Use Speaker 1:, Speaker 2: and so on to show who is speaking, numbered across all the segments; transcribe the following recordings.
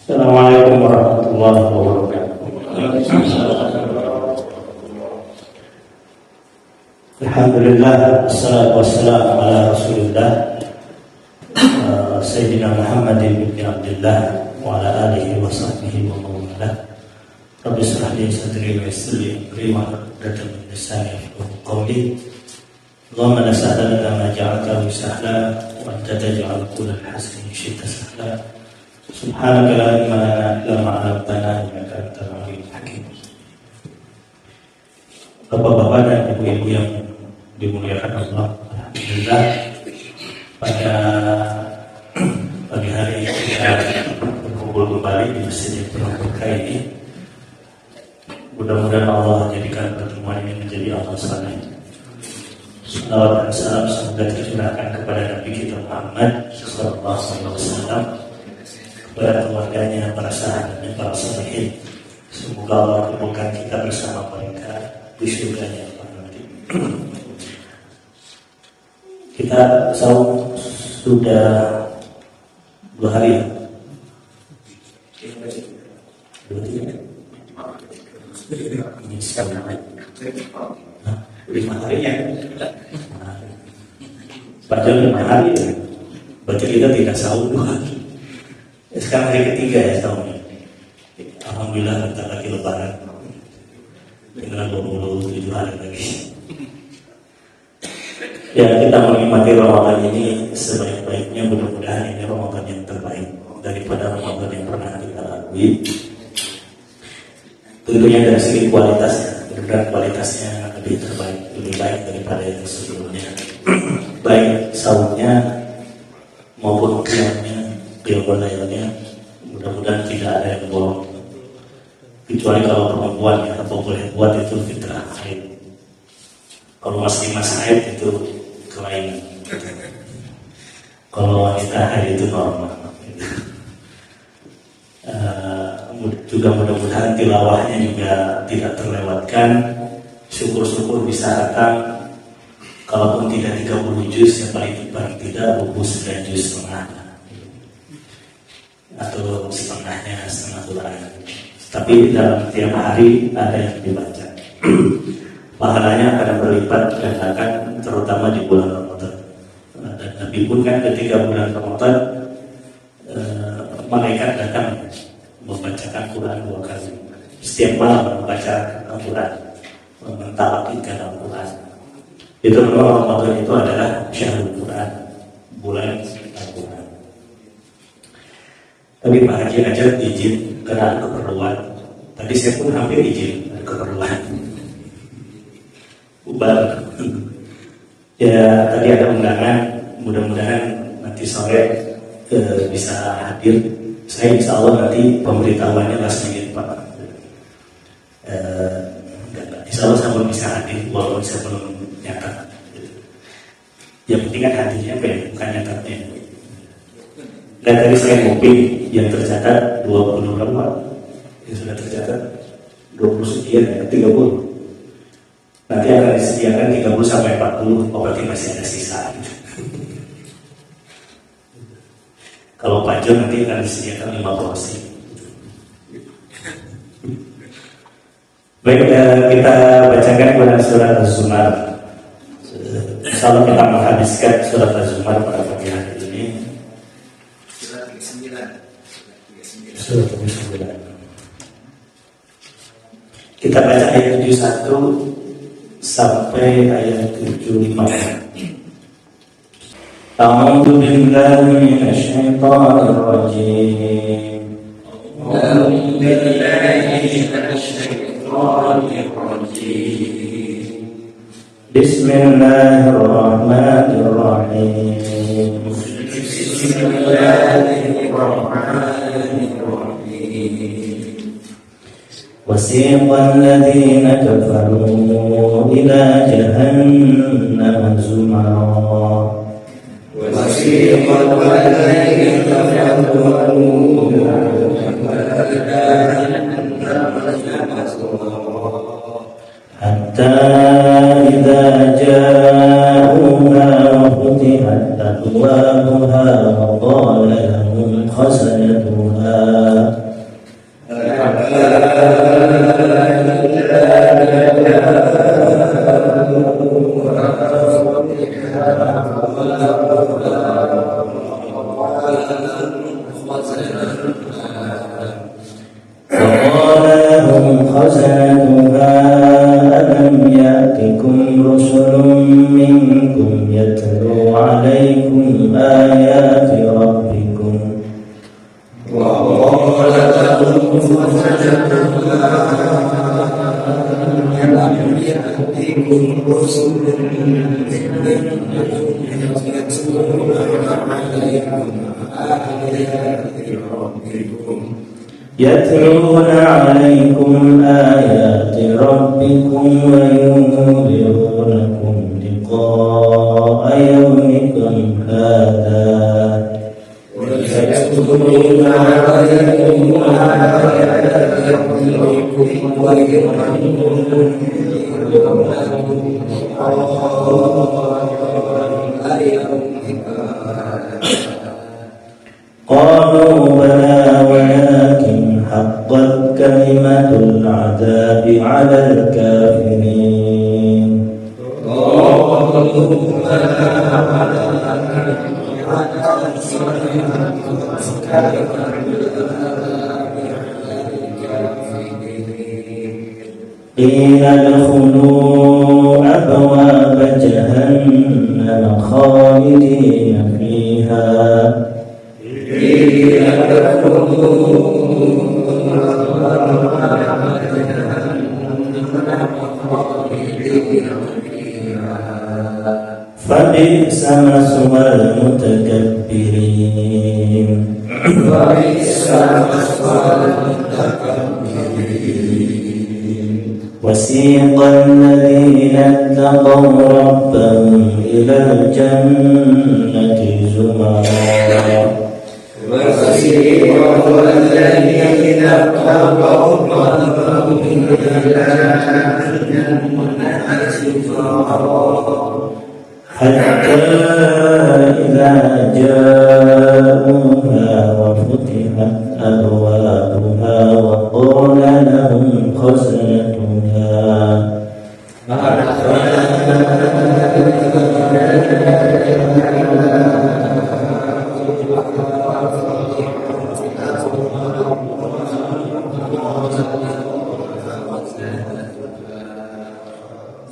Speaker 1: Assalamualaikum warahmatullahi wabarakatuh. Alhamdulillah, wassalatu wassalamu ala Rasulillah Sayyidina Muhammadin bin Abdullah wa ala alihi wa sahbihi wa mawala. Rabbi shrah li sadri wa yassir li amri wahlul 'uqdatam min lisani yafqahu qawli. Allahumma la sahla illa ma ja'altahu sahla wa anta taj'alul kulla hasrin syi'ta sahla. Subhanaka la ilma lana illa ma 'allamtana innaka antal alimul hakim. Bapak-bapak dan ibu-ibu yang dimuliakan Allah, alhamdulillah pada pagi hari kita berkumpul kembali di masjid yang penuh berkah ini. Mudah-mudahan Allah jadikan pertemuan ini menjadi amal saleh. Salawat dan salam semoga tercurahkan kepada Nabi kita Muhammad sallallahu alaihi wasallam, kepada keluarganya, para sahabatnya, para salihin. Semoga Allah kumpulkan kita bersama mereka di surganya nanti. Kita saum sudah 2 hari ya? 2 hari ya? Ini sekarang 5 hari ya? Padahal 5 hari ya? Berarti kita tidak saum 2 hari. Sekarang hari ketiga ya saumnya. Alhamdulillah bentar lagi lebaran. Tinggal 27 hari lagi. Ya, kita menikmati Ramadan ini sebaik-baiknya. Mudah-mudahan ini Ramadan yang terbaik daripada Ramadan yang pernah kita lalui. Tentunya dari segi kualitasnya, dan kualitasnya lebih terbaik, lebih baik daripada yang sebelumnya. Baik saumnya maupun qiyamnya, qiyamulailnya, mudah-mudahan tidak ada yang bolong. Kecuali kalau perempuan ya, apa boleh buat itu fitrah haid. Kalau masih masa haid itu kelainan. Kalau wanita haid itu normal. Juga mudah-mudahan tilawahnya juga tidak terlewatkan. Syukur-syukur bisa datang. Kalaupun tidak 30 juz, yang paling tidak 9 juz setengah, atau setengahnya, setengah bulan. Tapi dalam tiap hari ada yang dibaca. Pahalanya akan berlipat gandakan, terutama di bulan Ramadan. Dan Nabi pun kan ketika bulan Ramadan, malaikat datang membacakan Quran 2 kali. Setiap malam membaca Al-Quran, mentalakikan Al-Quran. Itu memang Ramadan itu adalah syahrul Quran, bulan Al-Quran. Tapi Pak Haji aja izin karena ada keperluan. Tadi saya pun hampir izin, ada keperluan. Ubar. Ya, tadi ada undangan. Mudah-mudahan nanti sore bisa hadir. Saya insya Allah nanti pemberitahuannya last minute Pak. Insya Allah saya belum bisa hadir, walaupun saya belum nyatat. Yang penting kan hadirnya apa ya, bukan nyatatnya. Dan tadi saya nguping yang tercatat 20 berapa? Yang sudah tercatat 20 sekian ya, 30. Nanti akan disediakan 30 sampai 40, berarti masih ada sisa. Kalau Pak Jo nanti akan disediakan 5 porsi. Baik, kita bacakan pada surat Az-Zumar. Kalau kita menghabiskan surat Az-Zumar pada pagi hari ini. Surat 9. Kita baca ayat 71 sampai ayat 75. A'udzu billahi minasyaitonir rajim. A'udzu billahi minasyaitonir rajim. Bismillahirrahmanirrahim. وسيق الذين كفروا إلى جهنم زمرا وسيق الذين كفروا حتى إذا جاءوها وفتحت أبوابها وقال لهم خزنتها وقال لهم خزنتها ألم يأتكم رسل منكم يتلو عليكم آيات ربكم
Speaker 2: وقال لهم خزنتها ألم يأتكم رسل
Speaker 1: يتلون عليكم آيات ربكم وينذرونكم لقاء يومكم هذا
Speaker 2: ويتلون عليكم آيات ربكم وينذرونكم
Speaker 1: قالوا بلى ولكن حقت كلمة العذاب على الكافرين قيل ادخلوا أبواب جهنم خالدين فيها فبئس مثوى المتكبرين وسيق الذين اتقوا ربهم إلى الجنة زمرا
Speaker 2: وسيق الذين اتقوا ربهم إلى الجنة زمرا
Speaker 1: حتى إذا جاءوها وفتحت أبوابها وقال لهم خزنتها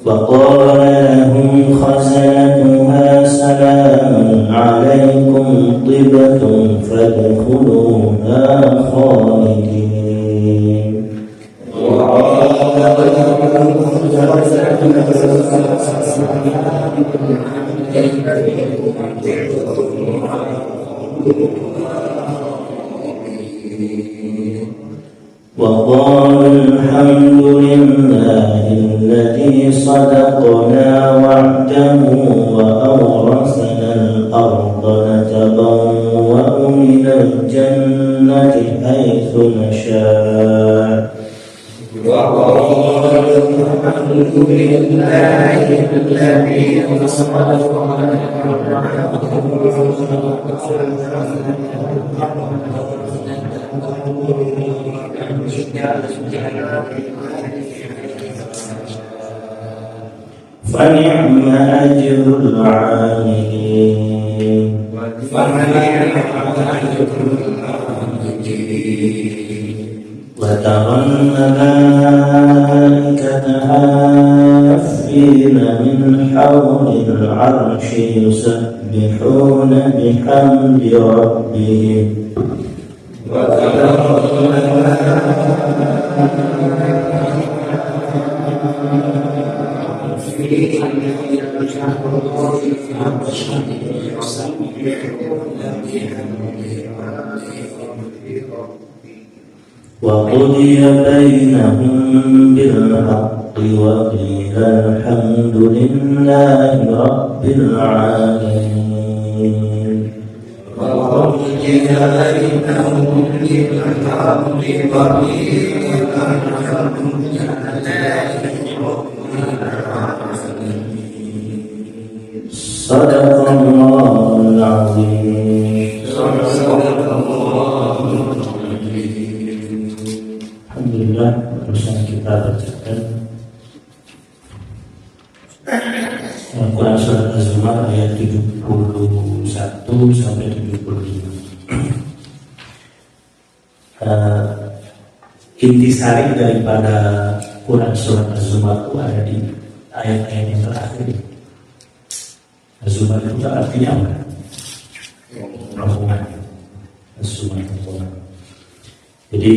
Speaker 1: وقال لهم خزنتها سلام عليكم طبتم فادخلوها خالدين وقالوا الحمد لله الذي صدقنا وعده وأورثنا الأرض نتبوأ من الجنة حيث نشاء
Speaker 2: وقالوا الحمد لله الذي صدقنا
Speaker 1: فنعم أجر العاملين وترى الملائكة حافين من حول العرش يسبحون بحمد ربهم وقضي بينهم بالحق وقيل الحمد لله رب العالمين
Speaker 2: وقضي بينهم بالحق وقيل الحمد لله
Speaker 1: صدق الله العظيم. Alhamdulillah, barusan kita bacakan Al-Quran Surat Az-Zumar ayat 71 sampai 75. intisari daripada Quran surat Az-Zumar itu ada di ayat-ayat yang terakhir. Az-Zumar itu artinya apa? Rombongan. Az-Zumar rombongan. Jadi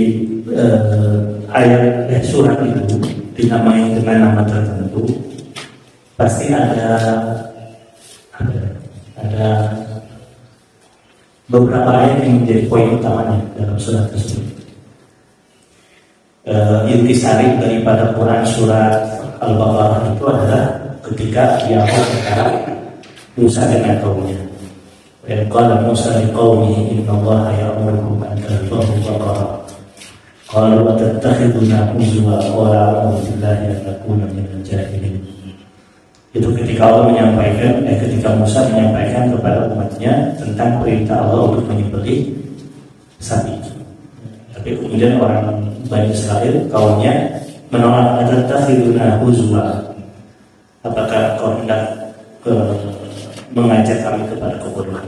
Speaker 1: ayat surat itu dinamai dengan nama tertentu, pasti ada beberapa ayat yang menjadi poin utamanya dalam surat tersebut. Intisari daripada Quran surat Al-Baqarah itu adalah ketika Ya'qub berkata Musa dengan kaumnya. Wa qala Musa liqaumihi innallaha ya'murukum an tadhbahu baqarah. Qalu atattakhiduna huzwa qala a'udzu billahi an akuna minal jahilin. Itu ketika Allah menyampaikan, ketika Musa menyampaikan kepada umatnya tentang perintah Allah untuk menyembelih sapi. Tapi kemudian orang Bani Israel, kaumnya menolak, atattakhiduna huzwa. Apakah kau hendak mengajak kami kepada kebodohan?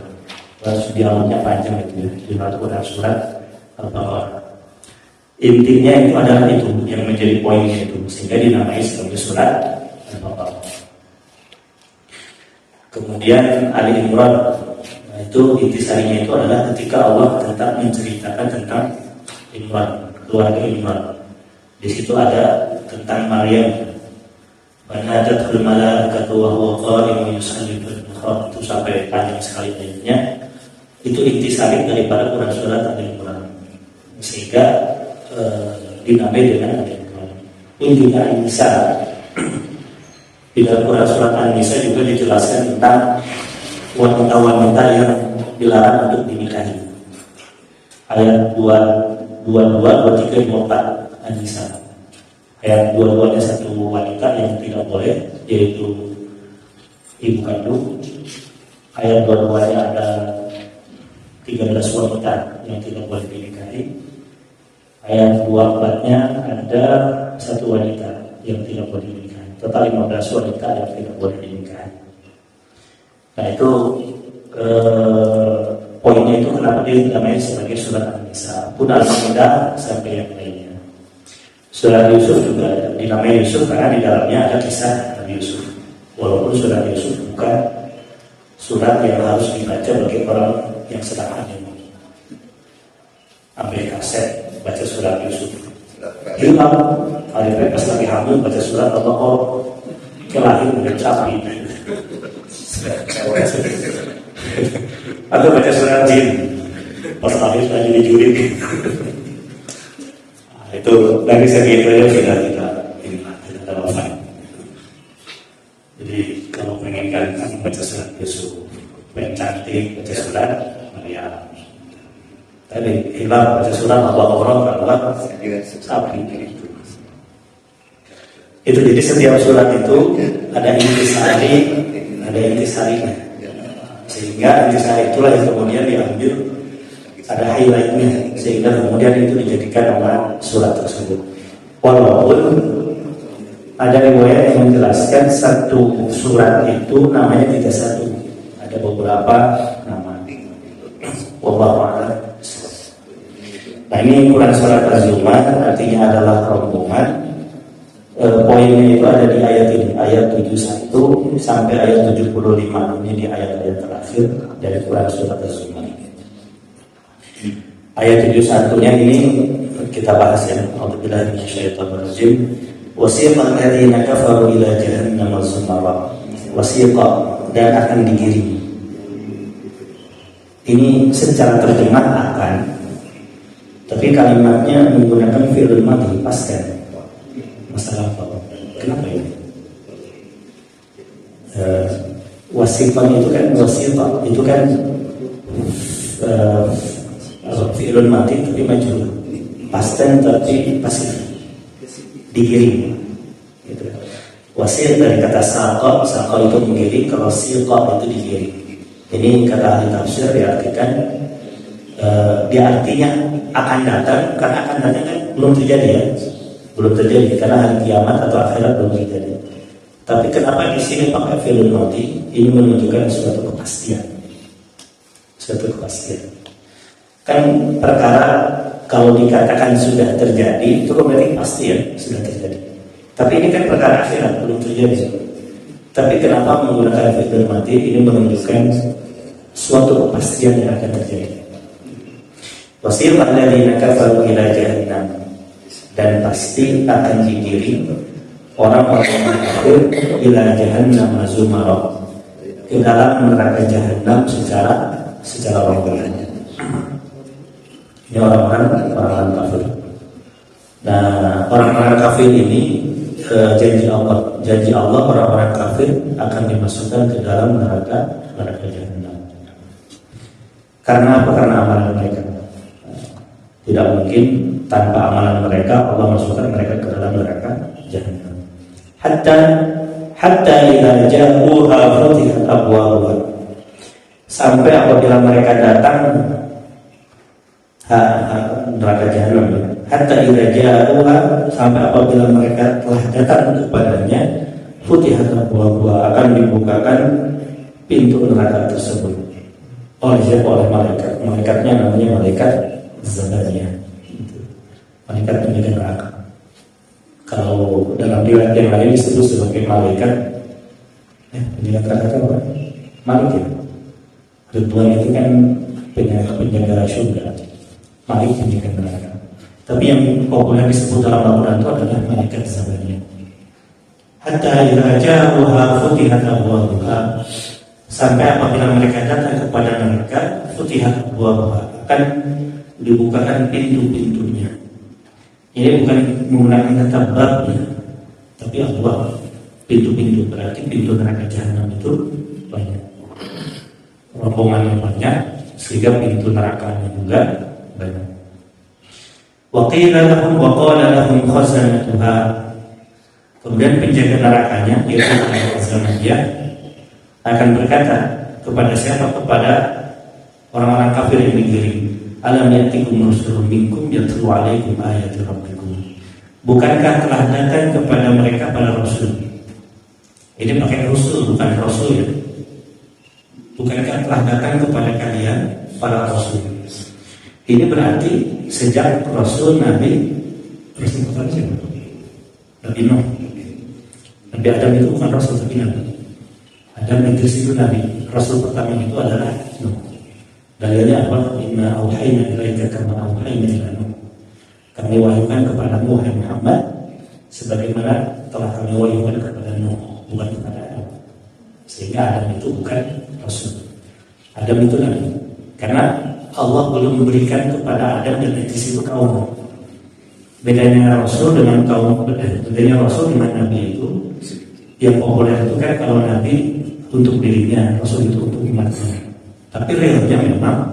Speaker 1: Terus dialognya panjang itu di surat Al-Baqarah. Intinya itu adalah itu yang menjadi poinnya itu, sehingga dinamai sebagai surat Al-Baqarah. Kemudian Ali Imran, itu intisarinya itu adalah ketika Allah tentang menceritakan tentang Imran, keluarga Imran. Di situ ada tentang Maryam. Wanadatul malaikatu wa huwa qa'imun yusalli fil mihrab, itu sampai panjang sekali ayatnya. Itu intisari daripada Quran surat Al-Imran. Sehingga dinamai dengan Al-Imran. Pun juga An-Nisa. Di dalam Quran surat An-Nisa juga dijelaskan tentang wanita-wanita yang dilarang untuk dinikahi. Ayat 22, 23, 24 An-Nisa. Ayat 22-nya satu wanita yang tidak boleh, yaitu ibu kandung. Ayat 22-nya ada 13 wanita yang tidak boleh dinikahi. Ayat 24-nya ada satu wanita yang tidak boleh dinikahi. Total 15 wanita yang tidak boleh dinikahi. Nah itu poinnya itu kenapa dia namanya sebagai surat An-Nisa. Pun Al-Maidah sampai yang lainnya. Surat Yusuf juga dinamai Yusuf karena di dalamnya ada kisah Nabi Yusuf. Walaupun surat Yusuf bukan surat yang harus dibaca bagi orang yang sedang hamil. Ambil kaset baca surat Yusuf. Hilang hari pas lagi hamil baca surat Al-Baqarah, kelahir dengan sapi. Atau baca surat Jin pas lahir lagi dijurit. Itu dari segi itu sudah tidak relevan. Jadi kalau pengen kan baca surat Yusuf, pengen cantik baca surat Maryam. Tadi hilang baca surat Al-Baqarah kalau sapi itu. Itu jadi setiap surat itu ada intisarinya. Sehingga intisari itulah yang kemudian diambil, ada highlightnya, sehingga kemudian itu dijadikan nama surat tersebut. Walaupun ada riwayat yang menjelaskan satu surat itu namanya tidak satu, ada beberapa nama. Wallahu a'lam. Nah ini Quran surat Az-Zumar artinya adalah rombongan. Poinnya itu ada di ayat ini, ayat 71 sampai ayat 75. Ini di ayat-ayat terakhir dari Quran surat Az-Zumar. Ayat 71-nya ini kita bahas ya. A'udzubillahi minasyaitonir rajim. Wasiqal ladzina kafaru ila jahannam zumara. Wasiqa, dan akan digiring. Ini secara terjemah akan, tapi kalimatnya menggunakan fi'il madhi pasca. Masalah apa? Kenapa ini? Wasiqa itu kan fi'ilun mati tapi majhul, pasten tapi pasif, digiring gitu. Wasil dari kata saqa itu menggiring, kalau siqa itu digiring. Ini kata ahli tafsir diartikan dia artinya akan datang, karena akan datang kan belum terjadi karena hari kiamat atau akhirat belum terjadi. Tapi kenapa di sini pakai fi'ilun mati? Ini menunjukkan suatu kepastian. Kan perkara Kalau dikatakan sudah terjadi, itu berarti pasti ya sudah terjadi. Tapi ini kan perkara akhirat, belum terjadi. Tapi kenapa menggunakan fi'il madi? Ini menunjukkan suatu kepastian yang akan terjadi. Wasir alladzina kafaru ila jahannam, dan pasti akan digiring orang-orang kafir ila jahannam zumara, ke dalam neraka jahannam secara rombongan. Ini orang-orang kafir. Nah, orang-orang kafir ini janji Allah orang-orang kafir akan dimasukkan ke dalam neraka jahannam. Karena apa? Karena amalan mereka. Tidak mungkin tanpa amalan mereka Allah masukkan mereka ke dalam neraka jahannam. Hatta idza ja'uha futihat abwabuha, sampai apabila mereka datang neraka jahannam. Hatta idza ja'uha, sampai apabila mereka telah datang kepadanya, futihat abwabuha, akan dibukakan pintu neraka tersebut. Oleh siapa? Oleh malaikat. Malaikatnya namanya malaikat Zabaniyah, malaikat penjaga neraka. Kalau dalam riwayat yang lain disebut sebagai malaikat penjaga neraka apa? Malik ya. Ridwan itu kan penjaga surga, Malik penjaga neraka. Tapi yang populer disebut dalam Al-Quran itu adalah malaikat Zabaniyah. Hatta idza ja'uha futihat abwabuha, sampai apabila mereka datang kepada neraka, futihat abwabuha, akan dibukakan pintu-pintunya. Ini bukan menggunakan kata babnya, tapi Allah, pintu-pintu, berarti pintu neraka jahanam itu banyak, rombongannya banyak, sehingga pintu nerakanya juga banyak. Wa qila lahum khazanatuha, kemudian penjaga nerakanya, yaitu Zabaniyah, akan berkata kepada siapa? Kepada orang-orang kafir yang digiring. Alam ya'tikum rusulun minkum yatlu 'alaikum ayati rabbikum. Bukankah telah datang kepada mereka para rasul? Ini pakai rasul, bukan rasul ya. Bukankah telah datang kepada kalian para rasul? Ini berarti sejak rasul Nabi pertama siapa? Nabi Nuh. Nabi Adam itu bukan rasul tapi Nabi. Adam itu Nabi. Rasul pertama itu adalah Nuh. Dalilnya apa? Inna auhayna ilaika kama auhayna ila Nuh. Kami wahyukan kepada Nuh Muhammad sebagaimana telah kami wahyukan kepada Nuh, bukan kepada Adam. Sehingga Adam itu bukan Rasul. Adam itu Nabi. Karena Allah belum memberikan kepada Adam dan Idris itu kaum. Bedanya Rasul dengan kaum, bedanya Rasul dengan Nabi itu, yang populer itu kan kalau Nabi untuk dirinya, Rasul itu untuk umatnya. Tapi realnya memang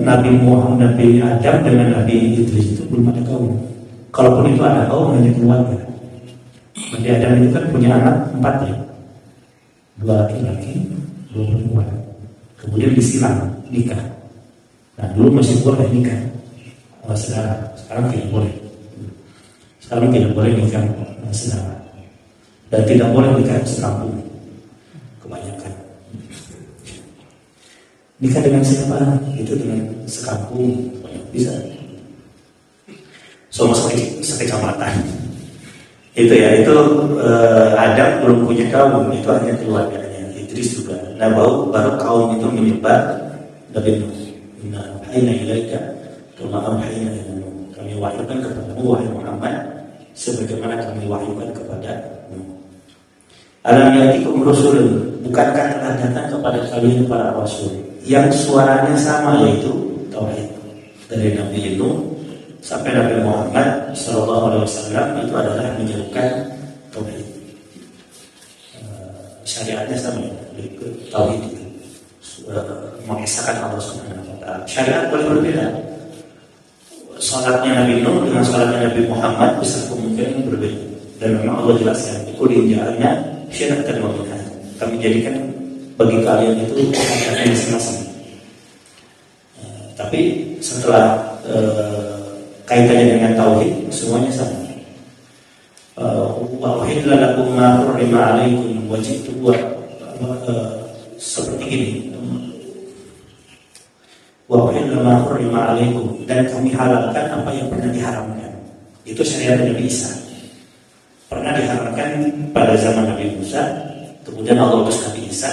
Speaker 1: Nabi Muhammad, Nabi Adam dengan Nabi Idris itu belum ada kaum. Kalaupun itu ada kaum, hanya keluarga. Nabi Adam itu kan punya anak 4 ya, 2 laki-laki, 2 perempuan. Kemudian disilam, nikah. Nah dulu masih boleh nikah saudara, sekarang tidak boleh. Sekarang tidak boleh nikah saudara, dan tidak boleh nikah sekampung. Kebanyakan nikah dengan siapa? Itu dengan sekampung, bisa. Sama sekecamatan. Itu ya, itu Adam belum punya kaum, itu hanya keluarganya. Idris juga. Nah baru kaum itu menyebar Nabi Nuh. Inna auhayna ilaika kama auhayna ila Nuh. Kami wahyukan kepada wahai Muhammad sebagaimana kami wahyukan kepada Nuh. Alam ya'tikum rusulun, bukankah telah datang kepada kalian para rasul yang suaranya sama, yaitu tauhid. Dari Nabi Nuh sampai Nabi Muhammad SAW itu adalah menyerukan tauhid. Syariatnya sama, tauhid itu mengesahkan Allah Subhanahu wa taala. Syariat boleh berbeda. Salatnya Nabi Nuh dengan salatnya Nabi Muhammad bisa kemungkinan berbeda. Dan memang Allah jelaskan, "Qul ja'alna syiratan wa minhaj." Kami jadikan bagi kalian itu syariatnya masing-masing. Tapi setelah kaitannya dengan tauhid, semuanya sama. Wa uhilla lakum ma hurrima 'alaikum wa ji'tu seperti ini. wa uhilla ma hurrima alaikum, dan kami halalkan apa yang pernah diharamkan. Itu syariat Nabi Isa. Pernah diharamkan pada zaman Nabi Musa, kemudian Allah utus Nabi Isa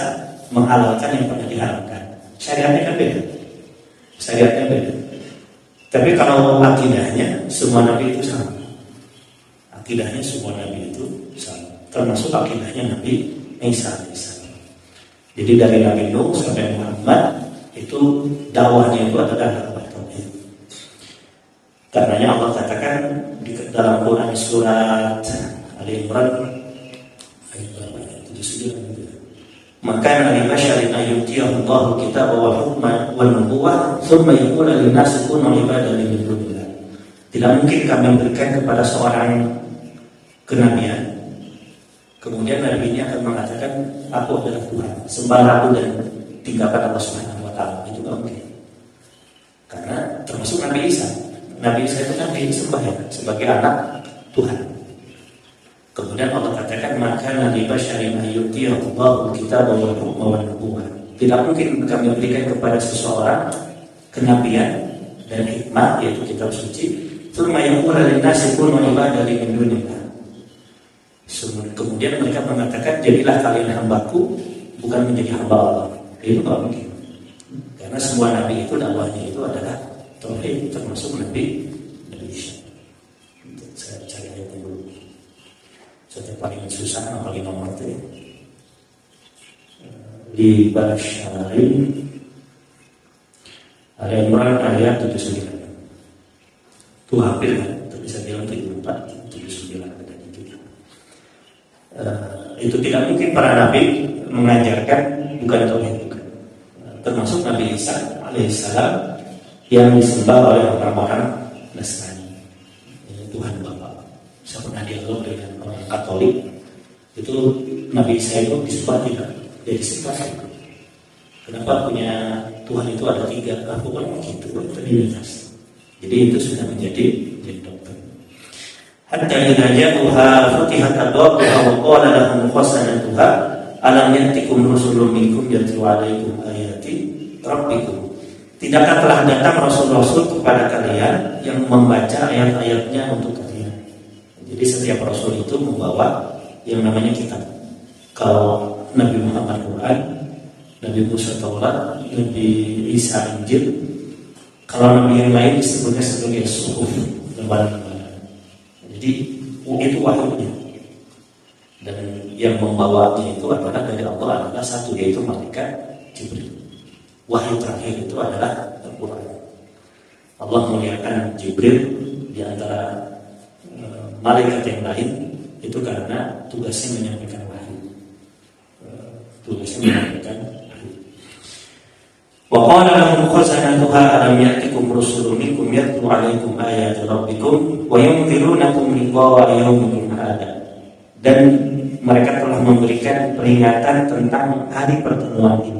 Speaker 1: menghalalkan yang pernah diharamkan. Syariatnya kan beda. Syariatnya beda. Tapi kalau akidahnya semua Nabi itu sama. Akidahnya semua Nabi itu sama. Termasuk akidahnya Nabi Isa alaihissalam. Jadi dari Nabi Nuh sampai Muhammad itu dakwahnya itu adalah dakwah tauhid. Karenanya Allah katakan di dalam Quran surat Ali Imran ayat berapa? 79. Maka Nabi Basyarin ayyutiyahu Allahu kitab wa hukman wa nubuwah thumma yaqulu lin-nasi kunu ibadan min dunillah. Tidak mungkin kami berikan kepada seorang kenabian, kemudian Nabi ini akan mengatakan aku adalah Tuhan, sembahlah aku dan tinggalkan Allah Subhanahu wa taala. Itu tidak mungkin. Karena termasuk Nabi Isa. Nabi Isa itu kan disembah ya, sebagai anak Tuhan. Kemudian Allah katakan maka Nabi Basyarin ayyutiyahu Allahu kitab wa hukma wa nubuwah. Tidak mungkin kami berikan kepada seseorang kenabian dan hikmah, yaitu kitab suci, thumma yaqulu lin-nasi kunu ibadan min dunillah. Kemudian mereka mengatakan jadilah kalian hambaku, bukan menjadi hamba Allah. Itu tidak mungkin. Karena semua Nabi itu dakwahnya itu adalah tauhid, termasuk Nabi Isa. Saya cari ayatnya dulu. Saya paling susah, paling nomor itu di Basyarin Ali Imran ayat 79. Itu hampir kan, tapi saya bilang 74, 79 ada di situ. Itu tidak mungkin para nabi mengajarkan bukan tauhid, bukan. Termasuk Nabi Isa alaihissalam yang disembah oleh orang-orang Nasrani, Tuhan Bapa. Saya pernah dialog dengan orang Katolik, itu Nabi Isa itu disembah tidak, dia disembah. Kenapa punya Tuhan itu ada 3? Aku kan begitu, Trinitas. Jadi itu sudah menjadi dokter. Hatta idza ja'uha futihat abwabuha wa qala lahum khazanatuha alam ya'tikum rusulun minkum yatlu 'alaikum ayati rabbikum. Tidakkah telah datang rasul-rasul kepada kalian yang membaca ayat-ayatnya untuk kalian? Jadi setiap rasul itu membawa yang namanya kitab. Kalau Nabi Muhammad Quran, Nabi Musa Taurat, Nabi Isa Injil. Kalau Nabi yang lain disebutnya sebagai suhuf, lembaran-lembaran. Jadi itu wahyunya. Dan yang membawanya itu adalah dari Allah adalah satu, yaitu malaikat Jibril. Wahyu terakhir itu adalah Al-Quran. Allah memuliakan Jibril di antara malaikat yang lain itu karena tugasnya menyampaikan wahyu. Tugasnya menyampaikan wahyu. Wa qala lahum khazanatuha alam ya'tikum rusulun minkum yatlu 'alaikum ayati rabbikum wa yunzirunakum liqa'a yawmin hadza. Dan mereka telah memberikan peringatan tentang hari pertemuan ini.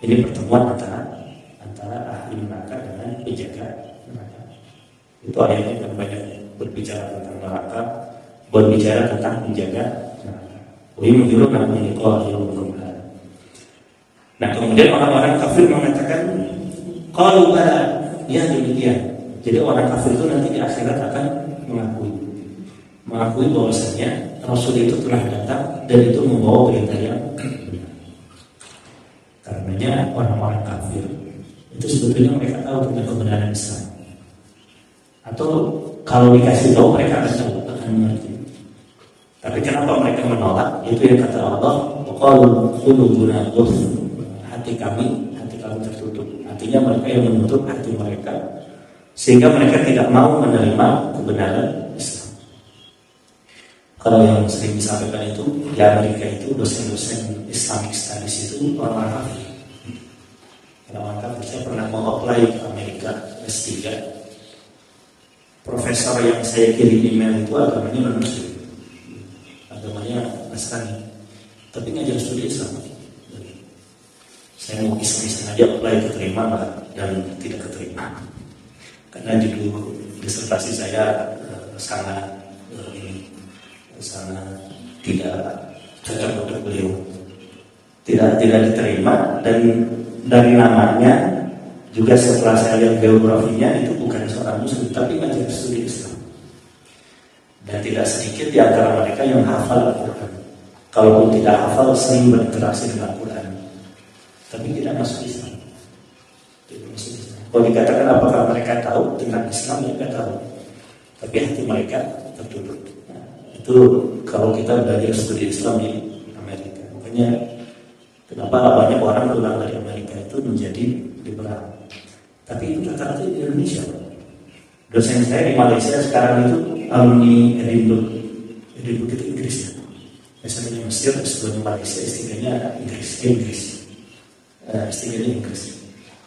Speaker 1: Ini pertemuan antara ahli neraka dengan penjaga neraka. Itu ayatnya yang banyak berbicara tentang neraka, berbicara tentang penjaga neraka. Nah, kemudian orang-orang kafir mengatakan qalu bala, ya demikian. Jadi orang kafir itu nanti di akhirat akan mengakui bahwasanya Rasul itu telah datang dan itu membawa perintah yang benar. Karenanya orang-orang kafir itu sebetulnya mereka tahu tentang kebenaran Islam. Atau kalau dikasih tahu mereka akan tahu, akan mengerti. Tapi kenapa mereka menolak? Itu yang kata Allah, qalu qulubuna ghulf. Hati kami tertutup. Artinya mereka yang menutup hati mereka sehingga mereka tidak mau menerima kebenaran Islam. Kalau yang sering disampaikan itu di Amerika itu dosen-dosen Islamic Studies itu orang kafir. Orang kafir. Saya pernah mau apply ke Amerika S3. Profesor yang saya kirim email itu agamanya non-Muslim, agamanya Nasrani, tapi ngajar studi Islam. Saya mau iseng-iseng aja apply, keterima dan tidak keterima karena judul disertasi saya sangat tidak cocok untuk beliau, tidak diterima. Dan dari namanya juga setelah saya lihat biografinya itu bukan seorang muslim tapi ngajar studi Islam. Dan tidak sedikit di antara mereka yang hafal Al-Quran. Kalaupun tidak hafal, sering berinteraksi dengan Al-Quran, tapi tidak masuk Islam. Kalau dikatakan apakah mereka tahu tentang Islam, mereka tahu, tapi hati mereka tertutup. Nah, itu kalau kita belajar studi Islam di Amerika. Makanya kenapa banyak orang pulang dari Amerika itu menjadi liberal. Tapi itu rata-rata di Indonesia. Dosen saya di Malaysia sekarang itu alumni Edinburgh itu Inggris ya. S1-nya Mesir, S2-nya Malaysia, S3-nya Inggris. S3-nya Inggris.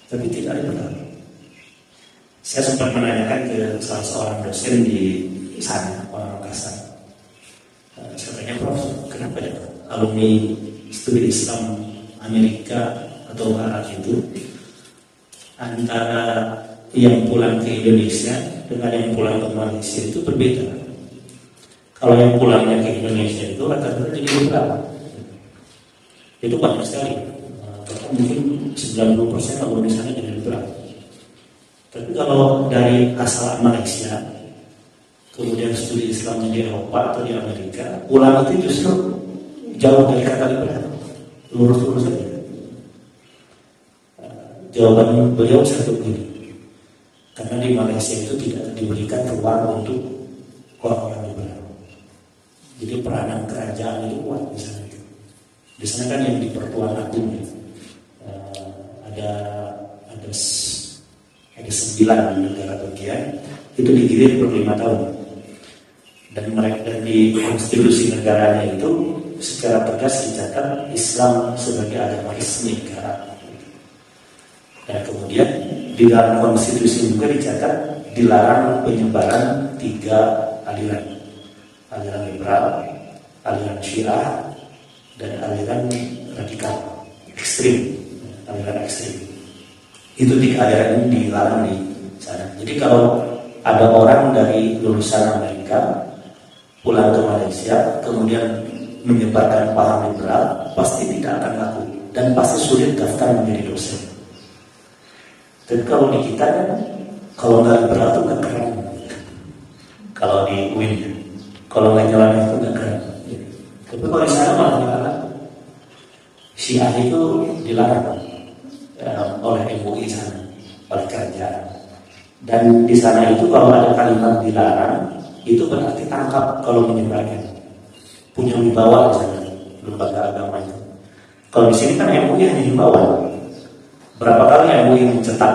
Speaker 1: Tapi tidak ada benar. Saya sempat menanyakan ke salah seorang dosen di sana, orang Makassar. Saya tanya, Prof, kenapa ya alumni studi Islam Amerika atau Barat itu antara yang pulang ke Indonesia dengan yang pulang ke Malaysia itu berbeda? Kalau yang pulangnya ke Indonesia itu rata-rata jadi berapa? Itu banyak sekali. Mungkin 90% alumni sana jadi berapa? Tapi kalau dari asal Malaysia kemudian studi Islamnya di Eropa atau di Amerika, pulang itu justru jauh dari kata liberal, lurus-lurus saja. Jawaban beliau satu ini, karena di Malaysia itu tidak diberikan ruang untuk orang-orang liberal. Jadi peranan kerajaan itu kuat di sana. Di sana kan yang di Pertuan Agung ya. Ada 9 negara bagian itu digilir per 5 tahun. Dan mereka di konstitusi negaranya itu secara tegas dicatat Islam sebagai agama resmi negara. Dan kemudian di dalam konstitusi juga dicatat dilarang penyebaran 3 aliran. Aliran liberal, aliran Syiah, dan aliran radikal, ekstrim, aliran ekstrim. Itu 3 aliran ini dilarang di sana. Jadi kalau ada orang dari lulusan Amerika pulang ke Malaysia, kemudian menyebarkan paham liberal, pasti tidak akan laku dan pasti sulit daftar menjadi dosen. Tapi kalau di kita kan, kalau nggak liberal itu nggak keren. Kalau di UIN, kalau nggak jalan itu nggak keren. Tapi kalau di sana malah dilarang. Syiah itu dilarang oleh MUI sana, oleh kerajaan. Dan di sana itu kalau ada kalimat dilarang, itu berarti tangkap kalau menyebarkan. Punya wibawa di sana, lembaga agama itu. Kalau di sini kan MUI hanya himbauan. Berapa kali MUI mencetak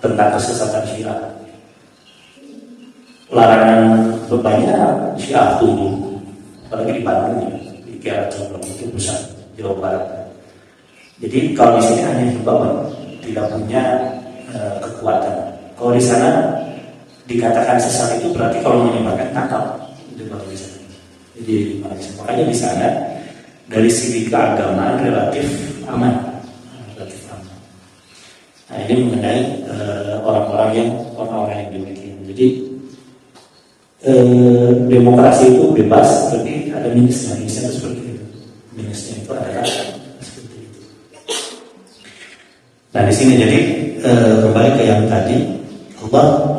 Speaker 1: tentang kesesatan Syiah? Larangan bebannya Syiah tumbuh, apalagi di Bandung ya, di Kiara Condong itu pusat Jawa Barat. Jadi kalau di sini hanya himbauan, tidak punya kekuatan. Kalau di sana dikatakan sesat itu berarti kalau menyebarkan tangkap itu baru bisa. Jadi makanya di sana dari segi keagamaan relatif aman. Nah ini mengenai orang-orang yang demikian. Jadi demokrasi itu bebas, tapi ada minusnya. Minusnya itu seperti itu. Minusnya itu adalah seperti itu. Nah di sini jadi kembali ke yang tadi,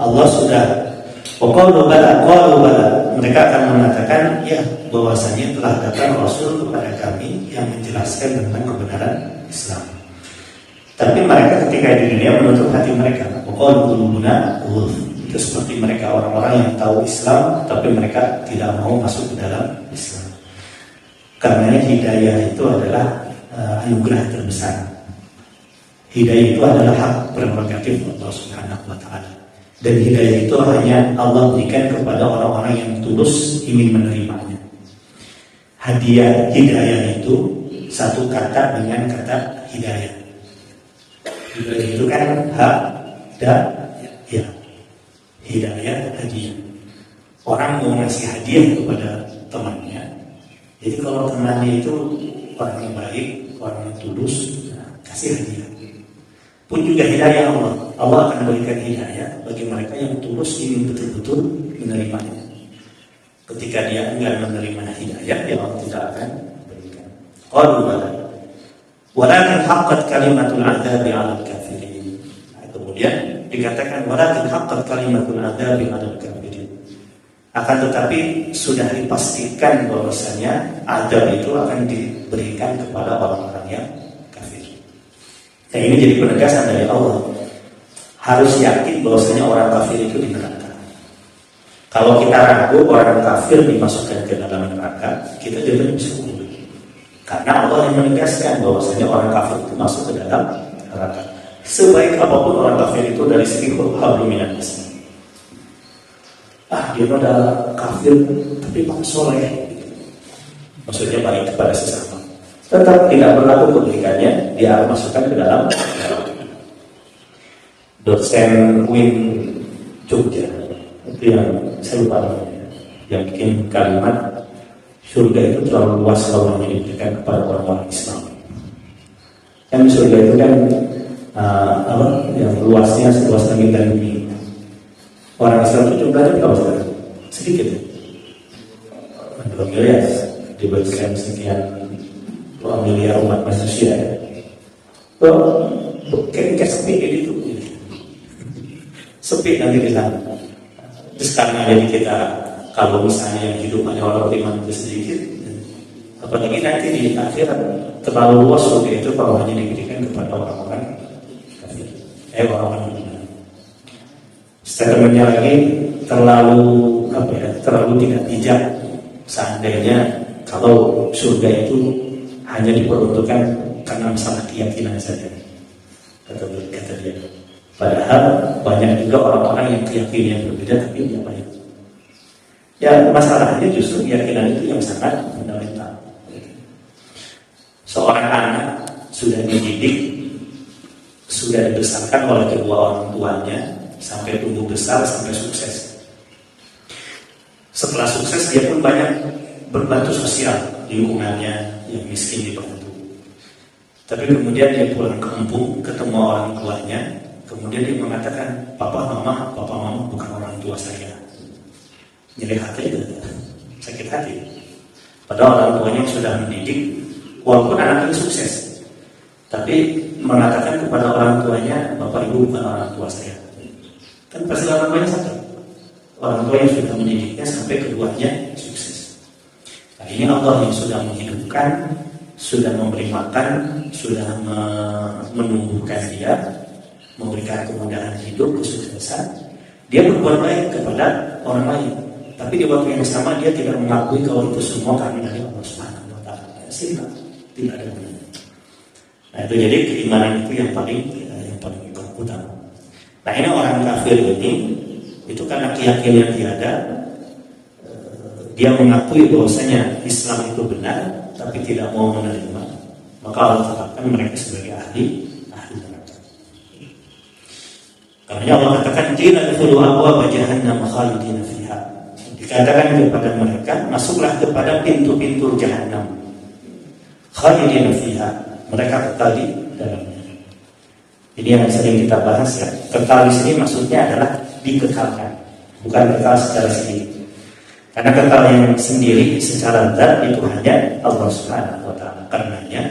Speaker 1: Allah sudah qalu bala, mereka akan mengatakan ya bahwasanya telah datang Rasul kepada kami yang menjelaskan tentang kebenaran Islam. Tapi mereka ketika di dunia menutup hati mereka. Itu seperti mereka orang-orang yang tahu Islam, tapi mereka tidak mau masuk ke dalam Islam. Karena hidayah itu adalah anugerah terbesar. Hidayah itu adalah hak prerogatif Allah Subhanahu wa Ta'ala. Dan hidayah itu hanya Allah berikan kepada orang-orang yang tulus ingin menerimanya. Hadiah hidayah itu satu kata dengan kata hidayah. Hidayah itu kan hak dan ya. Hidayah hadiah. Orang mau ngasih hadiah kepada temannya. Jadi kalau temannya itu orang yang baik, orang yang tulus, kasih hadiah. Pun juga hidayah Allah. Allah akan berikan hidayah bagi mereka yang tulus ingin betul-betul menerimanya. Ketika dia enggak menerima hidayah, ya Allah tidak akan berikan. Qalu bala. Walakin haqqat kalimatul 'adzabi 'alal kafirin. kemudian dikatakan walakin haqqat kalimatul adzabi 'alal kafirin. Akan tetapi sudah dipastikan bahwasanya azab itu akan diberikan kepada orang-orang yang kafir. Nah, ini jadi penegasan dari Allah. Harus yakin bahwasanya orang kafir itu di neraka. Kalau kita ragu orang kafir dimasukkan ke dalam neraka, kita juga bisa undur. Karena Allah yang menegaskan bahwasanya orang kafir itu masuk ke dalam neraka. Sebaik apapun orang kafir itu dari segi hablum minan nas. Dia udah kafir tapi masih soleh. Maksudnya baik kepada sesama. Tetap tidak berlaku kebaikannya, dia akan masukkan ke dalam neraka. Dosen Win Jogja itu yang saya lupa namanya, yang bikin kalimat surga itu terlalu luas kalau hanya diberikan kepada orang-orang Islam. Kan surga itu kan yang luasnya seluas langit dan bumi. Orang Islam itu jumlahnya berapa sekarang? Sedikit ya? 2 miliar diberikan sekian 2 miliar umat manusia ya. Kayak sepi gitu. Sepi nanti di sana. Terus karena jadi kita kalau misalnya yang hidup hanya orang beriman itu sedikit, apalagi nanti di akhirat terlalu luas surga itu kalau hanya diberikan kepada orang-orang kafir, orang-orang beriman. Statementnya lagi terlalu tidak bijak seandainya kalau surga itu hanya diperuntukkan karena masalah keyakinan saja, kata dia. Padahal banyak juga orang-orang yang keyakinan berbeda tapi dia banyak. Ya masalahnya justru keyakinan itu yang sangat fundamental. Seorang anak sudah dididik, sudah dibesarkan oleh kedua orang tuanya sampai tumbuh besar sampai sukses. Setelah sukses dia pun banyak berbantu sosial di lingkungannya yang miskin dibantu. Tapi kemudian dia pulang ke kampung ketemu orang tuanya. Kemudian dia mengatakan, papa mama bukan orang tua saya. Nyeri hati itu, sakit hati. Padahal orang tuanya sudah mendidik, walaupun anaknya sukses, tapi mengatakan kepada orang tuanya, bapak ibu bukan orang tua saya. Kan pasti orang tuanya sakit. Orang tua yang sudah mendidiknya sampai keduanya sukses. Nah, ini Allah yang sudah menghidupkan, sudah memberi makan, sudah menumbuhkan dia, memberikan kemudahan hidup, kesuksesan. Dia berbuat baik kepada orang lain, tapi di waktu yang sama dia tidak mengakui kalau itu semua karena dari Allah Subhanahu wa Ta'ala. Tidak ada gunanya. Nah itu jadi keimanan itu yang paling utama. Nah ini orang kafir ini itu karena keyakinan tiada, dia mengakui bahwasanya Islam itu benar, tapi tidak mau menerima. Maka Allah tetapkan mereka sebagai ahli neraka. Karena Allah katakan qila dkhulu abwaaba jahannam khalidina fiha. Dikatakan kepada mereka, masuklah kepada pintu-pintu jahanam. Khalidina fiha. Mereka kekal di dalamnya. Ini yang sering kita bahas ya. Kekal di sini maksudnya adalah dikekalkan, bukan kekal secara sendiri. Karena kekal yang sendiri secara zat itu hanya Allah Subhanahu wa Ta'ala. Karenanya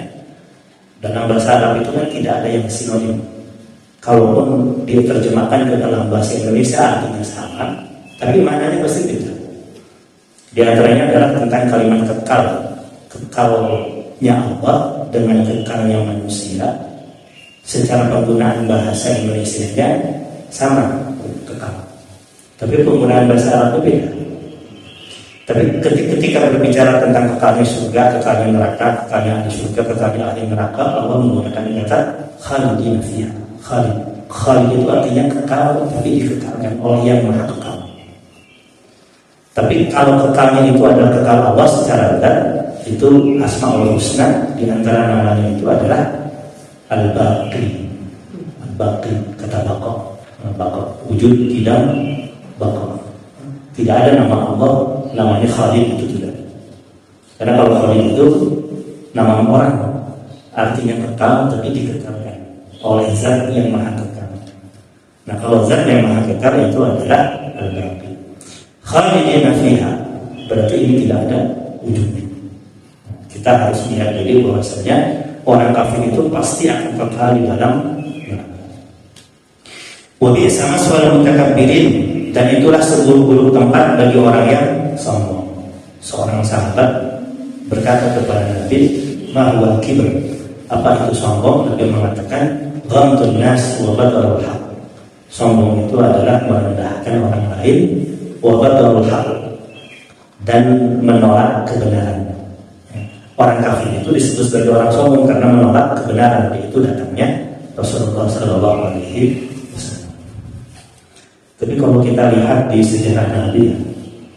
Speaker 1: dalam bahasa Arab itu kan tidak ada yang sinonim. Kalaupun diterjemahkan ke dalam bahasa Indonesia artinya sama, tapi maknanya pasti beda. Di antaranya adalah tentang kalimat kekal. Kekalnya Allah dengan kekalnya manusia. Secara penggunaan bahasa Indonesia-nya sama, kekal. Tapi penggunaan bahasa Arab itu beda. Tapi ketika berbicara tentang kekalnya surga, kekalnya neraka, kekalnya ahli surga, kekalnya ahli neraka, Allah menggunakan kata khalidina fiha. Khalid itu artinya kekal, tapi dikekalkan oleh yang maha kekal. Tapi kalau kekalnya itu adalah kekal Allah secara zat, itu Asmaul Husna, di antara namanya itu adalah Al-Baqi. Al-Baqi, kata Baqo, wujud tidak Baqo. Tidak ada nama Allah namanya Khalid, itu tidak. Karena kalau Khalid itu nama orang, artinya kekal tapi dikekalkan oleh zat yang maha kekal. Nah kalau zat yang maha kekal itu adalah Al-Baqi. Khalidina fiha, berarti ini tidak ada ujungnya. Kita harus lihat jadi bahwasanya orang kafir itu pasti akan kekal di dalam neraka. Wa bi'sa maswal mutakabbirin, dan itulah seburuk-buruk tempat bagi orang yang sombong. Seorang sahabat berkata kepada Nabi, ma huwa kibr, apa itu sombong? Nabi mengatakan, ghamtun nas wa batarul haq. Sombong itu adalah merendahkan orang lain, wa batarul haq, dan menolak kebenaran. Orang kafir itu disebut sebagai orang sombong karena menolak kebenaran, yaitu datangnya Rasulullah SAW. Tapi kalau kita lihat di sejarah Nabi,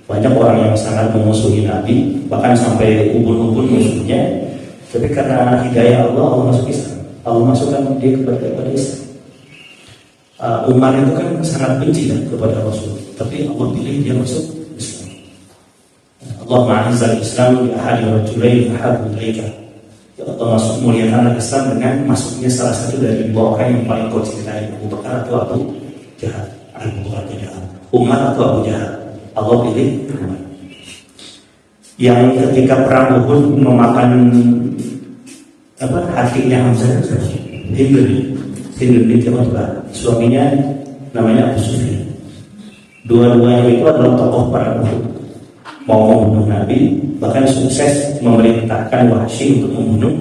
Speaker 1: banyak orang yang sangat memusuhi Nabi, bahkan sampai ubun-ubun musuhnya. Tapi karena hidayah Allah, Allah masuk Islam. Allah masukkan dia kepada Islam. Umar itu kan sangat benci kepada Rasul, tapi Allah pilih dia masuk Islam. Allah ma'azzal Islam bi ahadi rajulain ahabbu ilaika. Ya Allah masuk muliakan Islam dengan masuknya salah satu dari dua orang yang paling kau cintai, Abu Bakar atau Abu Jahal. Umar atau Abu Jahal. Allah pilih Umar. Yang ketika perang Uhud memakan hatinya Hamzah, Hindu binti Utbah, suaminya namanya Abu Sufyan. Dua-duanya itu adalah tokoh perang Uhud, mau membunuh Nabi, bahkan sukses memerintahkan Wahsy untuk membunuh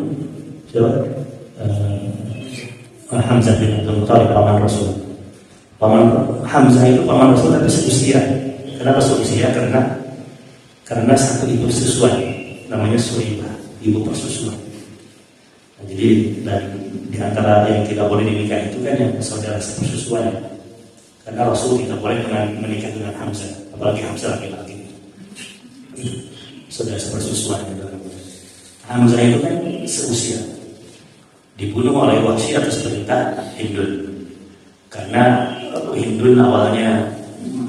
Speaker 1: Hamzah bin Abdul Muthalib, paman Rasul. Hamzah itu paman Rasul tapi seusia. Kenapa seusia? Karena satu ibu sesuai, namanya Suhaibah, ibu persusuan. Nah, jadi di antara yang tidak boleh dinikah itu kan yang saudara sepersusuan. Karena Rasul tidak boleh menikah dengan Hamzah, apalagi Hamzah laki-laki. Saudara sepersusuan. Hamzah itu kan seusia, dibunuh oleh Wahsy atas perintah Hindun. Karena Hindun awalnya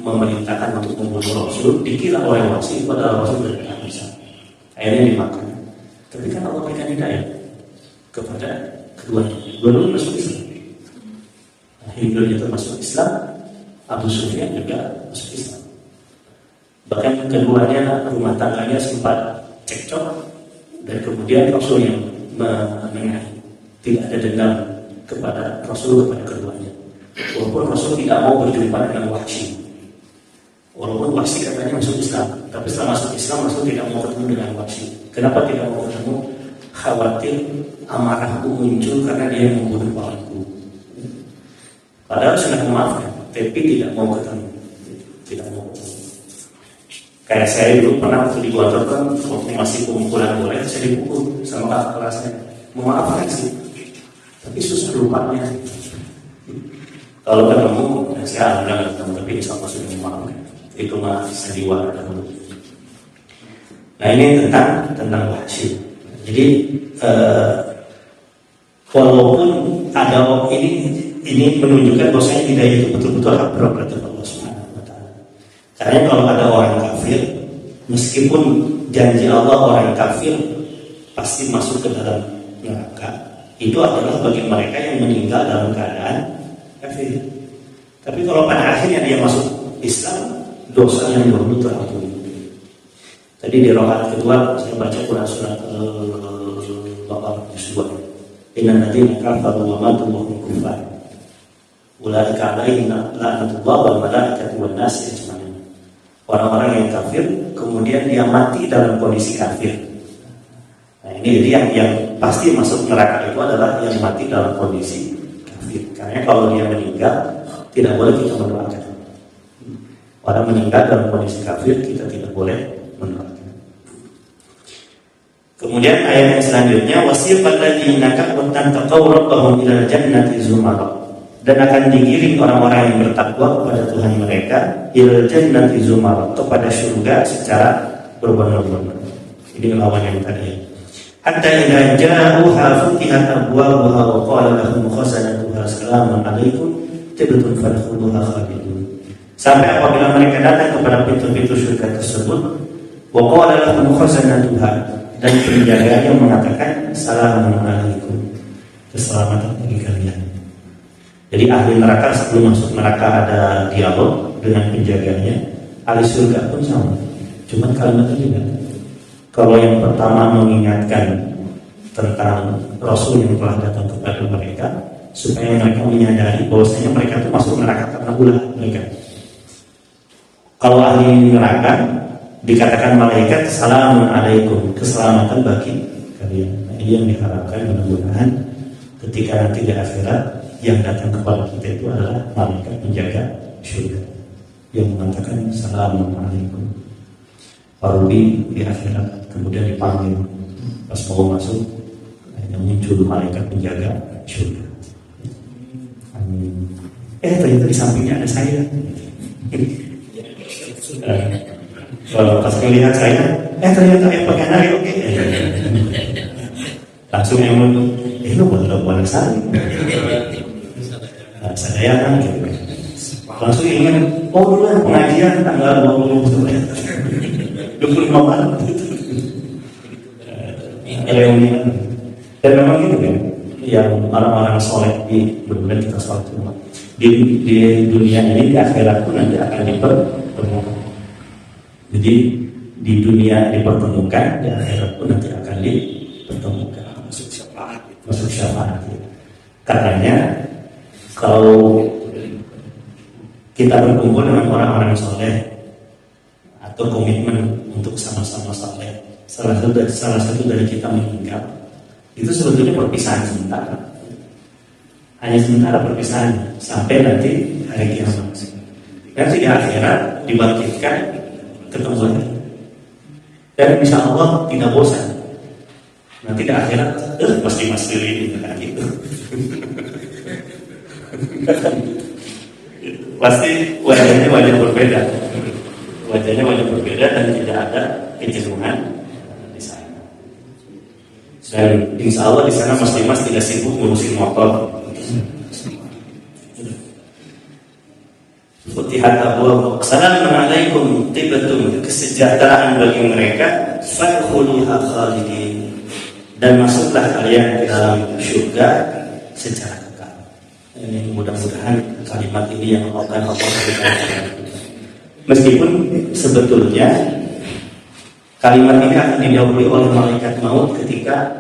Speaker 1: memerintahkan untuk membunuh Rasul, dikira oleh Wahsy pada Rasul dari Hamzah. Akhirnya dimakan. Tapi kan Allah berikan hidayah kepada keduanya. Dua-duanya masuk Islam. Hindun itu masuk Islam, Abu Sufyan juga masuk Islam. Bahkan keduanya rumah tangganya sempat cekcok, dan kemudian Rasul yang menengahi. Tidak ada dendam kepada Rasul kepada keduanya. Walaupun Rasul tidak mau berjumpa dengan Wahsy. Walaupun Wahsy katanya masuk Islam, tapi setelah masuk Islam Rasul tidak mau ketemu dengan Wahsy. Kenapa tidak mau ketemu? Khawatir amarahku muncul karena dia yang membunuh pamanku. Padahal sudah memaafkan, tapi tidak mau ketemu. Tidak mau ketemu. Kayak saya dulu pernah waktu di kantor kan, waktu masih kumpulan boleh, saya dipukul sama kakak kelasnya. Memaafkan sih, tapi susah lupanya. Kalau ketemu, saya alhamdulillah ketemu, tapi insya Allah sudah memaafkan. Itu mah sandiwara dahulu. Nah ini tentang Wahsy. Jadi walaupun ada ini menunjukkan bahwasanya hidayah itu betul-betul hak prerogatif Allah Subhanahu wa taala. Karena kalau ada orang kafir, meskipun janji Allah orang kafir pasti masuk ke dalam neraka, itu adalah bagi mereka yang meninggal dalam keadaan kafir. Tapi kalau pada akhirnya dia masuk Islam, dosa yang dahulu terampuni. Tadi di rakaat kedua saya baca Quran surat Al-Baqarah ayat 2. Innal ladzina kafaru wa matu wa hum kuffar ulaika alaihim la'natullah wal malaikati wan nasi ajma'in. Orang-orang yang kafir kemudian dia mati dalam kondisi kafir. Nah ini jadi yang pasti masuk neraka itu adalah yang mati dalam kondisi kafir. Karena kalau dia meninggal tidak boleh kita mendoakan. Orang meninggal dalam kondisi kafir kita tidak boleh mendoakan. Kemudian ayat yang selanjutnya, wasiqal ladzina kafaru taqaw rabbahum ilal jannati zumara, dan akan digiring orang-orang yang bertakwa kepada Tuhan mereka ilal jannati zumara, kepada surga secara berbondong-bondong. Ini lawan yang tadi. Hatta idza ja'uha futihat abwabuha wa qala lahum khazanatuha salamun alaikum tibtum fadkhuluha khalidun. Sampai apabila mereka datang kepada pintu-pintu surga tersebut, wa qala lahum khazanatuha, dan penjaganya mengatakan salamun alaikum, keselamatan bagi kalian. Jadi ahli neraka sebelum masuk neraka ada dialog dengan penjaganya. Ahli surga pun sama, cuman kalimatnya juga. Kalau yang pertama mengingatkan tentang Rasul yang telah datang kepada mereka, supaya mereka menyadari bahwasanya mereka itu masuk neraka karena ulah mereka. Kalau ahli neraka dikatakan malaikat salamun alaikum, keselamatan bagi kalian. Nah, ini yang diharapkan mudah-mudahan ketika nanti di akhirat yang datang kepada kita itu adalah malaikat penjaga surga yang mengatakan salamun alaikum. Parubi di akhirat kemudian dipanggil pas mau masuk yang muncul malaikat penjaga surga. Amin. Ternyata di sampingnya ada saya. Kalau pas melihat saya, ternyata yang pakai nari oke. Langsung yang lu boleh saya. Saya kan gitu. Langsung ingin, dulu pengajian tanggal 25 Maret. Reunian. Dan memang gitu kan, yang orang-orang soleh di benar kita sholat cuma di dunia ini, di akhirat pun nanti akan dipertemukan. Jadi di dunia dipertemukan, di akhirat pun nanti akan dipertemukan. Masuk syafaat. Karenanya kalau kita berkumpul dengan orang-orang soleh atau komitmen untuk sama-sama soleh, salah satu dari kita meninggal, itu sebetulnya perpisahan sementara. Hanya sementara perpisahan sampai nanti hari kiamat. Nanti di akhirat dibangkitkan ketemu lagi. Dan insya Allah tidak bosan. Nanti di akhirat pasti masih ini kan gitu. Pasti wajahnya wajah berbeda. Wajahnya wajah berbeda dan tidak ada kejenuhan di sana. Dan insya Allah di sana mas tidak sibuk ngurusin motor. Futihat abwaab, assalamualaikum, tibatum, kesejahteraan bagi mereka, fadkhuluha khalidin, dan masuklah kalian ke dalam surga secara kekal. Ini mudah-mudahan kalimat ini yang akan Allah berikan. Meskipun sebetulnya kalimat ini akan dijawab oleh malaikat maut ketika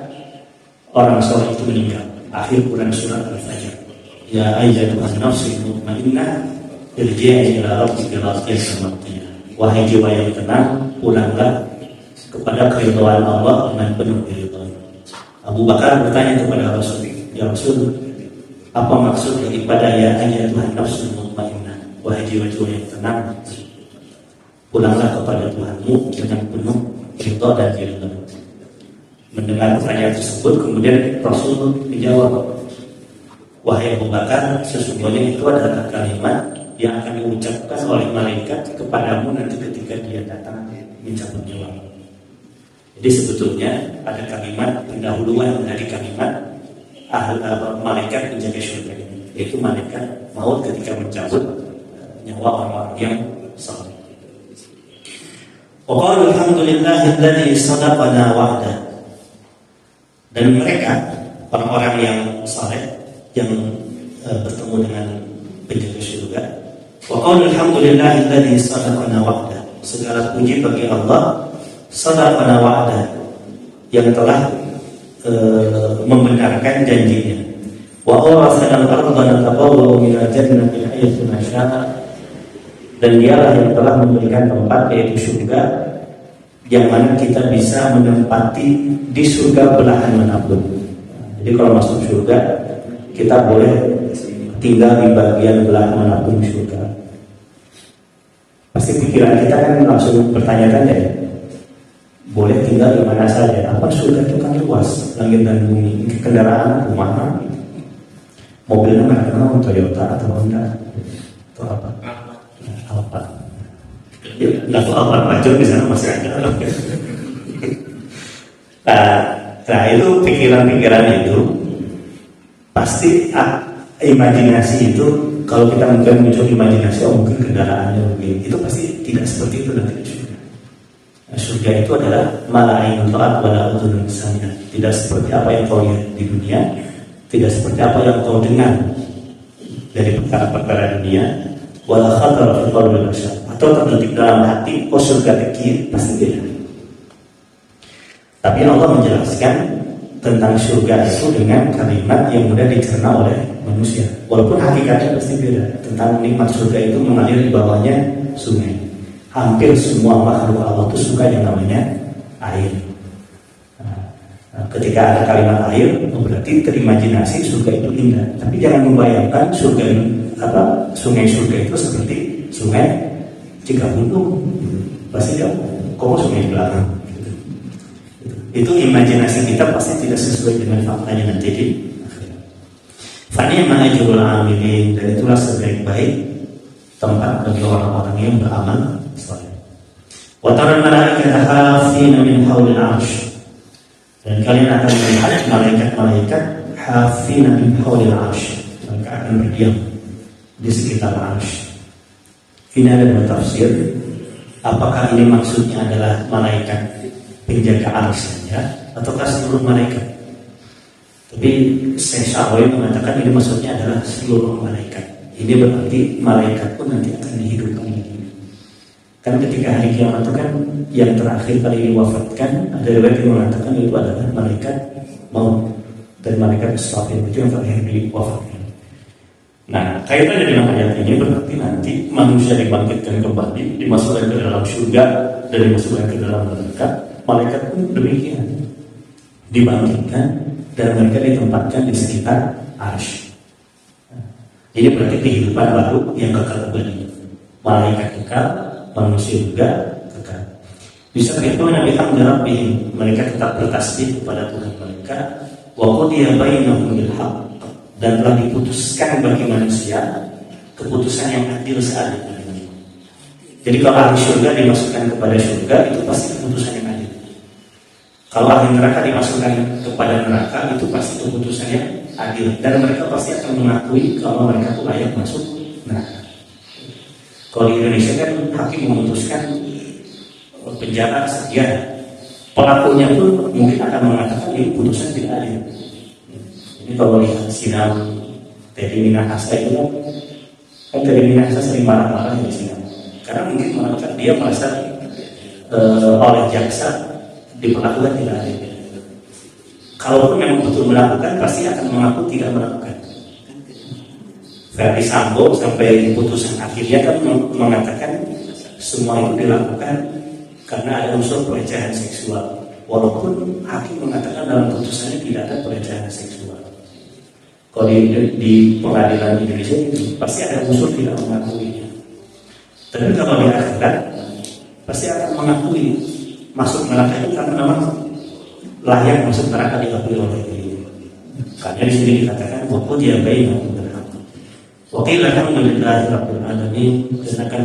Speaker 1: orang soleh itu meninggal. Akhir Quran surat Al-Fajr. Ya ayyatuhan nafsul mutmainnah, irji'i ila rabbika radiyatan mardiyah. Wahai jiwa yang tenang, pulanglah kepada keridhaan Allah dengan penuh keridhaan. Abu Bakar bertanya kepada Rasul, ya Rasul, apa maksud daripada ya ayyatuhan nafsul mutmainnah? Wahai jiwa-jiwa yang tenang, pulanglah kepada Tuhanmu dengan penuh ridha dan keridhaan. Mendengar pertanyaan tersebut, kemudian Rasul menjawab, wahai Abu Bakar, sesungguhnya itu adalah kalimat yang akan diucapkan oleh malaikat kepadamu nanti ketika dia datang mencabut nyawa. Jadi sebetulnya ada kalimat pendahuluan dari kalimat malaikat penjaga surga ini, yaitu malaikat maut ketika mencabut nyawa orang-orang yang saleh. Wa qalu alhamdulillahilladzi sadaqana wa'dah. Dan mereka, orang-orang yang saleh yang bertemu dengan penjaga surga, wa qalu alhamdulillahilladzi sadaqana wa'dah. Segala puji bagi Allah sadaqana wa'dah, yang telah membenarkan janjinya. Wa awrasana al-ardha natabawwa'u minal jannati haythu nasya'a. Dan dialah yang telah memberikan tempat, yaitu surga, yang mana kita bisa menempati di surga belahan manapun. Jadi kalau masuk surga, kita boleh tinggal di bagian belahan manapun di surga. Pasti pikiran kita kan langsung bertanya-tanya ya, boleh tinggal di mana saja. Apa surga itu kan luas, langit dan bumi. Kendaraan rumah, mobilnya nggak kenal Toyota atau Honda atau apa? Apa? Ya, nggak tahu apa macam di sana masih ada. Nah itu pikiran-pikiran itu pasti imajinasi itu, kalau kita mungkin muncul imajinasi, mungkin kendaraannya mungkin itu pasti tidak seperti itu nanti di surga. Nah, surga itu adalah malaikun ta'at wala udhunun sami'ah. Tidak seperti apa yang kau lihat di dunia, tidak seperti apa yang kau dengar dari perkara-perkara dunia, wala khatara fi qalbi bashar, atau terbetik dalam hati surga kecil, pasti beda. Tapi Allah menjelaskan tentang surga itu dengan kalimat yang mudah dicerna oleh manusia. Walaupun hakikatnya pasti beda. Tentang nikmat surga itu mengalir di bawahnya sungai. Hampir semua makhluk Allah itu suka yang namanya air. Ketika ada kalimat air, berarti terimajinasi surga itu indah. Tapi jangan membayangkan sungai surga itu seperti sungai Cikapundung. Pasti dia sungai di belakang. Itu imajinasi kita pasti tidak sesuai dengan faktanya nanti di akhirat. Fani'ma ajrul amilin, dan itulah sebaik-baik tempat bagi orang-orang yang beramal saleh. Wa taral malaikata hafina min haulil 'arsy, dan kalian akan melihat malaikat-malaikat hafina min haulil 'arsy, mereka akan berdiam di sekitar 'arsy. Ini ada dua tafsir. Apakah ini maksudnya adalah malaikat penjaga arsy saja ataukah seluruh malaikat? Tapi Syekh Syahwai mengatakan ini maksudnya adalah seluruh malaikat. Ini berarti malaikat pun nanti akan dihidupkan lagi. Kan ketika hari kiamat itu kan yang terakhir kali diwafatkan, ada riwayat yang mengatakan itu adalah malaikat maut dan malaikat Israfil itu yang terakhir diwafatkan. Nah, kaitannya dengan ayat ini berarti nanti manusia dibangkitkan kembali, dimasukkan ke dalam surga dan dimasukkan ke dalam neraka. Malaikat pun demikian, dibangkitkan dan mereka ditempatkan di sekitar arsy. Ini berarti kehidupan baru yang kekal abadi. Malaikat kekal, manusia juga kekal. Bisa itu Nabi Rabbihim, mereka tetap bertasbih kepada Tuhan mereka. Wa qudiya bainahum bil haqq, dan telah diputuskan bagi manusia keputusan yang adil saat itu. Jadi kalau ahli surga dimasukkan kepada surga, itu pasti keputusan yang adil. Kalau ahli neraka dimasukkan kepada neraka, itu pasti keputusan yang adil. Dan mereka pasti akan mengakui kalau mereka itu layak masuk neraka. Kalau di Indonesia kan hakim memutuskan penjara sekian, pelakunya pun mungkin akan mengatakan ini putusan tidak adil. Ini kalau lihat sidang Teddy Minahasa itu kan Teddy Minahasa sering marah-marah di sidang. Karena mungkin mengatakan dia merasa oleh jaksa diperlakukan tidak adil. Kalaupun memang betul melakukan, pasti akan mengaku tidak melakukan. Verdi Sambo sampai putusan akhirnya kan mengatakan semua itu dilakukan karena ada unsur pelecehan seksual. Walaupun hakim mengatakan dalam putusannya tidak ada pelecehan seksual. Kalau di pengadilan Indonesia itu pasti ada unsur tidak mengakuinya. Tapi kalau di akhirat pasti akan mengakui masuk neraka itu karena memang layak masuk neraka diakui oleh diri. Karena di sini dikatakan bahwa dia baik dan benar. Wakil alhamdulillahirabbil alamin, dan akan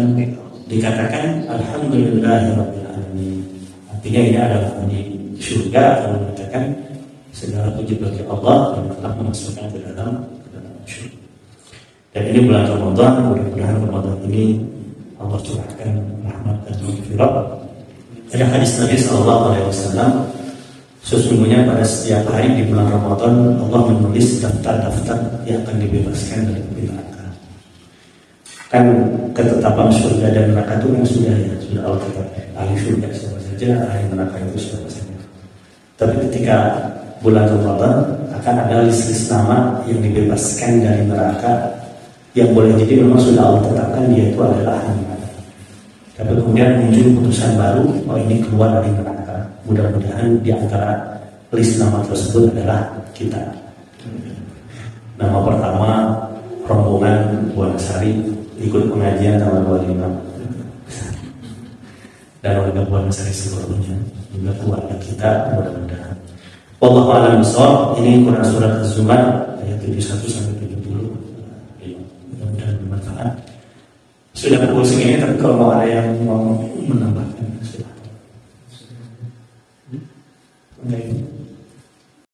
Speaker 1: dikatakan alhamdulillahirabbil alamin. Artinya ini adalah di surga akan mengatakan segala puji bagi Allah yang telah memasukkan ke dalam surga. Dan ini bulan Ramadan, mudah-mudahan Ramadan ini Allah curahkan rahmat dan maghfirah. Ada hadis Nabi SAW, sesungguhnya pada setiap hari di bulan Ramadan Allah menulis daftar-daftar yang akan dibebaskan dari neraka. Kan ketetapan surga dan neraka itu yang sudah Allah tetapkan. Ahli surga siapa saja, ahli neraka itu siapa saja. Tapi ketika bulan Ramadan akan ada list-list nama yang dibebaskan dari neraka, yang boleh jadi memang sudah Allah tetapkan dia itu adalah ahli neraka. Tapi kemudian muncul putusan baru, oh ini keluar dari neraka. Mudah-mudahan di antara list nama tersebut adalah kita. Nama pertama rombongan Buanasari ikut pengajian tanggal 25. Dan warga Buanasari seluruhnya, juga keluarga kita, mudah-mudahan. Wallahu a'lam bishawab. Ini Quran surat Az-Zumar ayat 71 sampai 70. Mudah-mudahan bermanfaat. Sudah pukul segini, tapi kalau mau ada yang mau menambah.